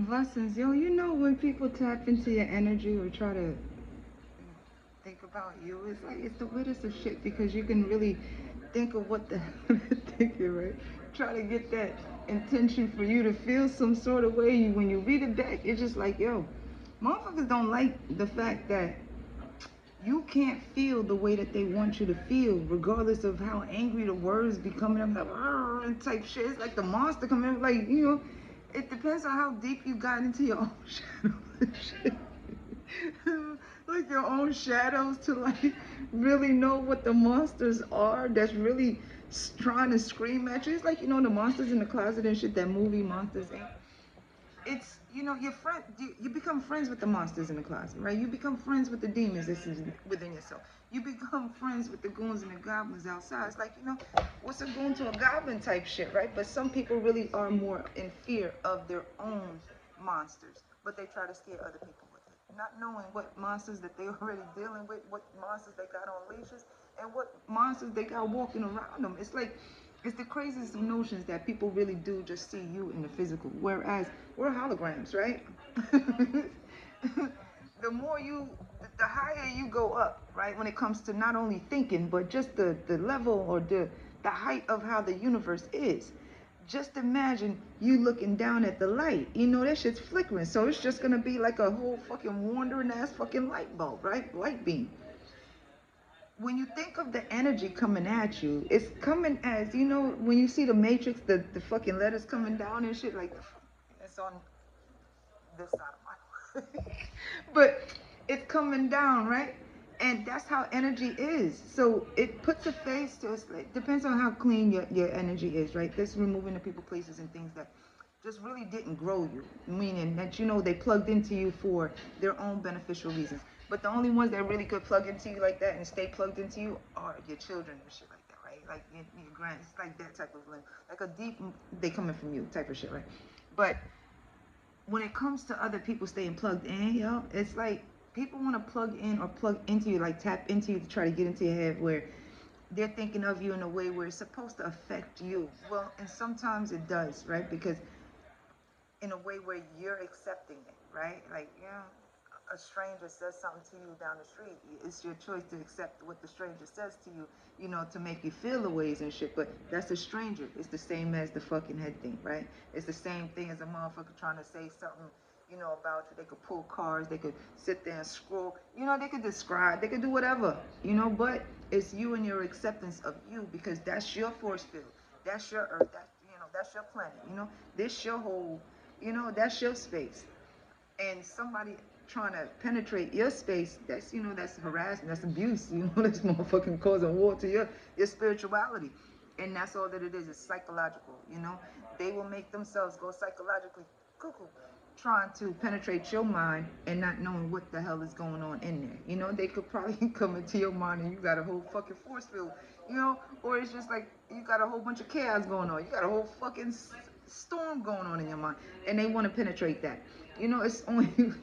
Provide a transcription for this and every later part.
Blessings, yo. You know when people tap into your energy or try to think about you, it's like it's the weirdest of shit because you can really think of what the hell they're thinking, right? Try to get that intention for you to feel some sort of way. When you read it back, it's just like, yo, motherfuckers don't like the fact that you can't feel the way that they want you to feel, regardless of how angry the words be coming up, like type shit. It's like the monster coming up, like, you know. It depends on how deep you got into your own shadow. Like your own shadows to like really know what the monsters are. That's really trying to scream at you. It's like, you know, the monsters in the closet and shit. That movie Monsters Inc. It's, you know, your friend, you become friends with the monsters in the closet, right? You become friends with the demons that's within yourself. You become friends with the goons and the goblins outside. It's like, you know, what's a goon to a goblin type shit, right? But some people really are more in fear of their own monsters, but they try to scare other people with it, not knowing what monsters that they already dealing with, what monsters they got on leashes, and what monsters they got walking around them. It's like, it's the craziest of notions that people really do just see you in the physical, whereas we're holograms, right? The more you, the higher you go up, right? When it comes to not only thinking, but just the level or the height of how the universe is. Just imagine you looking down at the light. You know that shit's flickering, so it's just gonna be like a whole fucking wandering ass fucking light bulb, right? Light beam. When you think of the energy coming at you, it's coming as, you know, when you see the matrix, the fucking letters coming down and shit, like it's on this side of my but it's coming down, right? And that's how energy is. So it puts a face to it. Like, depends on how clean your energy is, right? That's removing the people, places, and things that just really didn't grow you, meaning that, you know, they plugged into you for their own beneficial reasons. But the only ones that really could plug into you like that and stay plugged into you are your children and shit like that, right? Like your grand, it's like that type of like a deep, they coming from you type of shit, right? But when it comes to other people staying plugged in, yo, it's like people want to plug in or plug into you, like tap into you to try to get into your head where they're thinking of you in a way where it's supposed to affect you. Well, and sometimes it does, right? Because in a way where you're accepting it, right? Like, yeah, a stranger says something to you down the street. It's your choice to accept what the stranger says to you, you know, to make you feel the ways and shit. But that's a stranger. It's the same as the fucking head thing, right? It's the same thing as a motherfucker trying to say something, you know, about you. They could pull cards. They could sit there and scroll. You know, they could describe. They could do whatever, you know. But it's you and your acceptance of you because that's your force field. That's your earth. That's, you know, that's your planet. You know, this your whole, you know, that's your space. And somebody trying to penetrate your space, that's, you know, that's harassment, that's abuse, you know, that's motherfucking causing war to your spirituality. And that's all that it is. It's psychological, you know. They will make themselves go psychologically cuckoo trying to penetrate your mind and not knowing what the hell is going on in there. You know, they could probably come into your mind and you got a whole fucking force field, you know, or it's just like you got a whole bunch of chaos going on. You got a whole fucking storm going on in your mind and they want to penetrate that. You know, it's on you.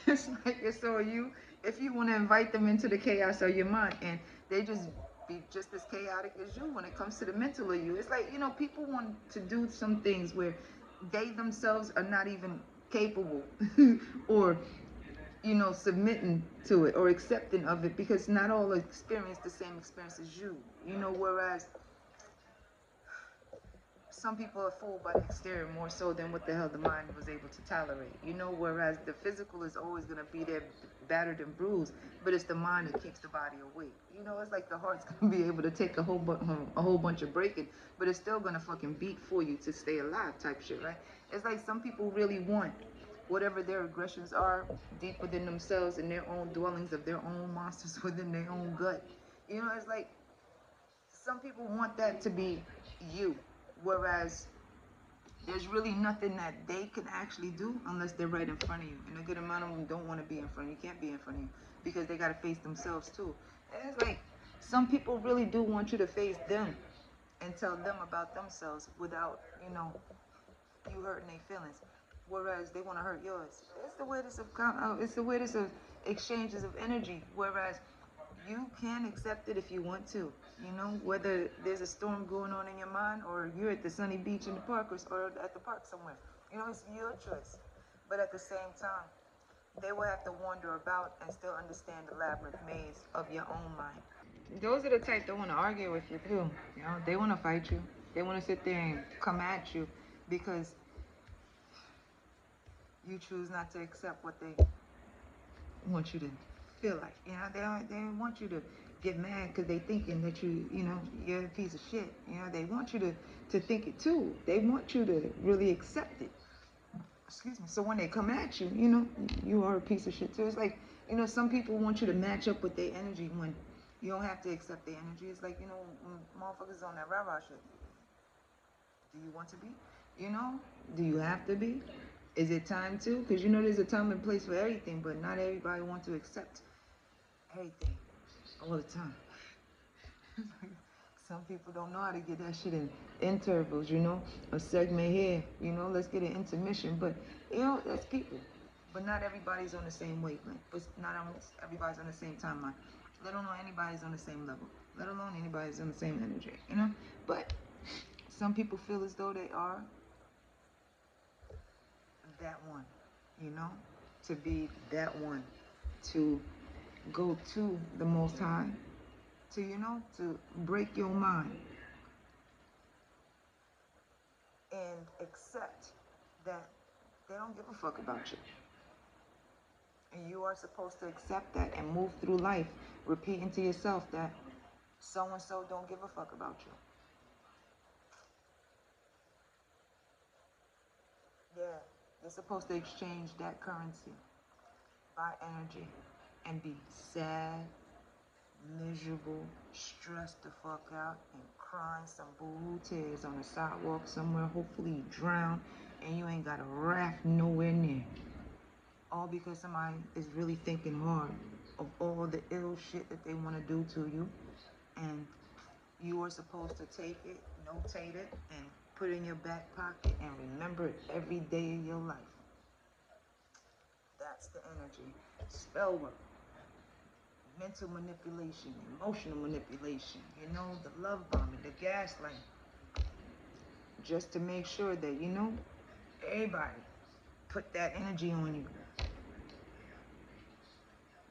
It's like it's on you if you want to invite them into the chaos of your mind and they just be just as chaotic as you when it comes to the mental of you. It's like, you know, people want to do some things where they themselves are not even capable or, you know, submitting to it or accepting of it because not all experience the same experience as you. You know, whereas some people are fooled by the exterior more so than what the hell the mind was able to tolerate, you know, whereas the physical is always going to be there battered and bruised, but it's the mind that keeps the body awake. You know, it's like the heart's going to be able to take a whole bunch of breaking, but it's still going to fucking beat for you to stay alive type shit, right? It's like some people really want whatever their aggressions are deep within themselves in their own dwellings of their own monsters within their own gut. You know, it's like some people want that to be you, whereas there's really nothing that they can actually do unless they're right in front of you. And a good amount of them don't want to be in front of you, can't be in front of you because they got to face themselves too. And it's like some people really do want you to face them and tell them about themselves without, you know, you hurting their feelings. Whereas they want to hurt yours. It's the weirdest of exchanges of energy. Whereas you can accept it if you want to. You know, whether there's a storm going on in your mind or you're at the sunny beach in the park or at the park somewhere. You know, it's your choice. But at the same time, they will have to wander about and still understand the labyrinth maze of your own mind. Those are the type that want to argue with you too. You know, they want to fight you. They want to sit there and come at you because you choose not to accept what they want you to feel like. You know, they want you to get mad because they thinking that you know, you're a piece of shit. You know, they want you to think it too. They want you to really accept it. Excuse me. So when they come at you, you know, you are a piece of shit too. It's like, you know, some people want you to match up with their energy when you don't have to accept their energy. It's like, you know, when motherfuckers on that rah-rah shit. Do you want to be? You know? Do you have to be? Is it time to? Because you know there's a time and place for everything, but not everybody wants to accept everything all the time. Some people don't know how to get that shit in intervals, you know? A segment here, you know, let's get an intermission. But, you know, that's people. But not everybody's on the same wavelength. But not everybody's on the same timeline. Let alone anybody's on the same level. Let alone anybody's on the same energy, you know? But some people feel as though they are that one, you know? To be that one. To go to the Most High. To, you know, to break your mind. And accept that they don't give a fuck about you. And you are supposed to accept that and move through life repeating to yourself that so-and-so don't give a fuck about you. Yeah, you're supposed to exchange that currency by energy and be sad, miserable, stressed the fuck out, and crying some boo-hoo tears on the sidewalk somewhere. Hopefully you drown and you ain't got a raft nowhere near. All because somebody is really thinking hard of all the ill shit that they want to do to you, and you are supposed to take it, notate it, and put it in your back pocket and remember it every day of your life. That's the energy. Spell work, mental manipulation, emotional manipulation, you know, the love bombing, the gaslighting. Just to make sure that, you know, everybody put that energy on you.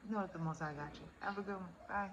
You know that the Most High got you. Have a good one. Bye.